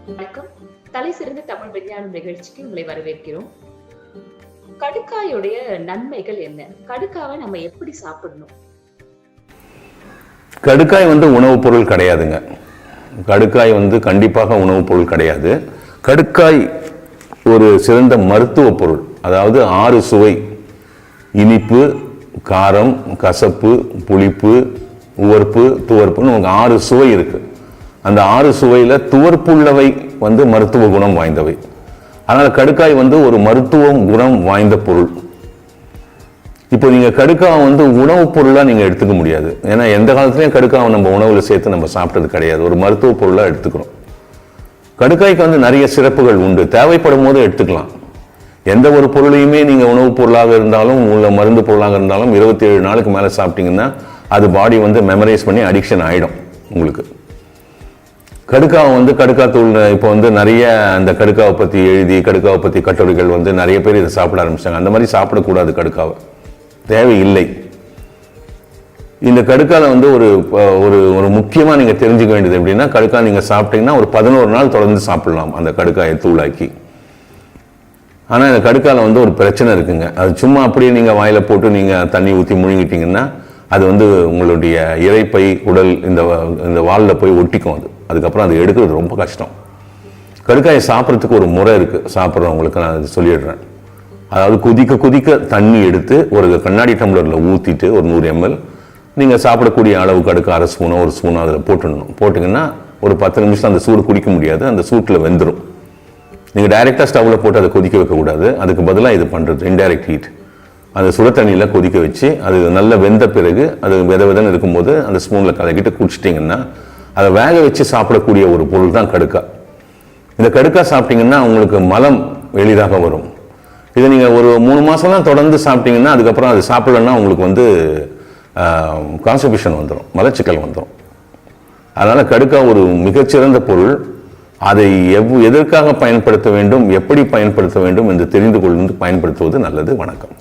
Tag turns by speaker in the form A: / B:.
A: வணக்கம். தலை சிறந்த தமிழ் விஞ்ஞானம் நிகழ்ச்சிக்கு உங்களை வரவேற்கிறோம். கடுக்காயுடைய நன்மைகள் என்ன? கடுக்காவை நம்ம எப்படி சாப்பிடணும்?
B: கடுக்காய் உணவுப் பொருள் கிடையாதுங்க. கடுக்காய் கண்டிப்பாக உணவுப் பொருள் கிடையாது. கடுக்காய் ஒரு சிறந்த மருத்துவ பொருள். அதாவது 6 சுவை: இனிப்பு, காரம், கசப்பு, புளிப்பு, உவர்ப்பு, துவர்ப்புன்னு 6 சுவை இருக்கு. அந்த 6 சுவையில துவர்ப்புள்ளவை மருத்துவ குணம் வாய்ந்தவை. அதனால கடுக்காய் ஒரு மருத்துவ குணம் வாய்ந்த பொருள். இப்போ நீங்க கடுக்காவை உணவுப் பொருளா நீங்க எடுத்துக்க முடியாது. ஏன்னா எந்த காலத்திலயும் கடுக்காவை நம்ம உணவுல சேர்த்து நம்ம சாப்பிட்டது கிடையாது. ஒரு மருத்துவ பொருளா எடுத்துக்கிறோம். கடுக்காய்க்கு நிறைய சிறப்புகள் உண்டு. தேவைப்படும் போது எடுத்துக்கலாம். எந்த ஒரு பொருளையுமே நீங்க உணவுப் பொருளாக இருந்தாலும் உள்ள மருந்து பொருளாக இருந்தாலும் 27 நாளுக்கு மேல சாப்பிட்டீங்கன்னா அது பாடி மெமரைஸ் பண்ணி அடிக்ஷன் ஆயிடும் உங்களுக்கு. கடுக்காவை கடுக்காய் தூள் இப்போ நிறைய அந்த கடுக்காவை பத்தி எழுதி கடுக்காவை பத்தி கட்டுரைகள் நிறைய பேர் இதை சாப்பிட ஆரம்பிச்சாங்க. அந்த மாதிரி சாப்பிடக்கூடாது. கடுக்காவை தேவையில்லை. இந்த கடுக்கால ஒரு ஒரு முக்கியமா நீங்க தெரிஞ்சுக்க வேண்டியது எப்படின்னா, கடுக்காய் நீங்க சாப்பிட்டீங்கன்னா ஒரு 11 நாள் தொடர்ந்து சாப்பிடலாம் அந்த கடுக்காயை தூளாக்கி. ஆனா இந்த கடுக்கால ஒரு பிரச்சனை இருக்குங்க. அது சும்மா அப்படியே நீங்க வாயில போட்டு நீங்க தண்ணி ஊற்றி முழுங்கிட்டீங்கன்னா அது உங்களுடைய இரைப்பை குடல் இந்த வால்ல போய் ஒட்டிக்கும். அதுக்கப்புறம் அது எடுக்கிறது ரொம்ப கஷ்டம். கடுக்காயை சாப்பிட்றதுக்கு ஒரு முறை இருக்கு. சாப்பிட்றவங்களுக்கு நான் அது சொல்லிடுறேன். அதாவது கொதிக்க தண்ணி எடுத்து ஒரு கண்ணாடி டம்ளர்ல ஊத்திட்டு ஒரு 100 ml நீங்க சாப்பிடக்கூடிய அளவு கடுக்கு 1/2 ஸ்பூனோ 1 ஸ்பூனோ அதில் போட்டுடணும். போட்டிங்கன்னா ஒரு 10 நிமிஷம் அந்த சூடு குடிக்க முடியாது. அந்த சூட்டில் வெந்துடும். நீங்கள் டைரெக்டாக ஸ்டவ்வில் போட்டு அதை கொதிக்க வைக்கக்கூடாது. அதுக்கு பதிலாக இது பண்ணுறது இன்டைரக்ட் ஹீட். அந்த சுட தண்ணியில் கொதிக்க வச்சு அது நல்ல வெந்த பிறகு அது விதன்னு இருக்கும்போது அந்த ஸ்பூனில் கலக்கிட்டு குடிச்சிட்டிங்கன்னா அதை வேக வச்சு சாப்பிடக்கூடிய ஒரு பொருள் தான் கடுக்காய். இந்த கடுக்காய் சாப்பிட்டீங்கன்னா உங்களுக்கு மலம் எளிதாக வரும். இதை நீங்கள் ஒரு 3 மாதம்லாம் தொடர்ந்து சாப்பிட்டீங்கன்னா அதுக்கப்புறம் அது சாப்பிடலன்னா உங்களுக்கு கான்ஸ்டிபேஷன் வந்துடும், மலச்சிக்கல் வந்துடும். அதனால் கடுக்காய் ஒரு மிகச்சிறந்த பொருள். அதை எதற்காக பயன்படுத்த வேண்டும், எப்படி பயன்படுத்த வேண்டும் என்று தெரிந்து கொண்டு பயன்படுத்துவது நல்லது. வணக்கம்.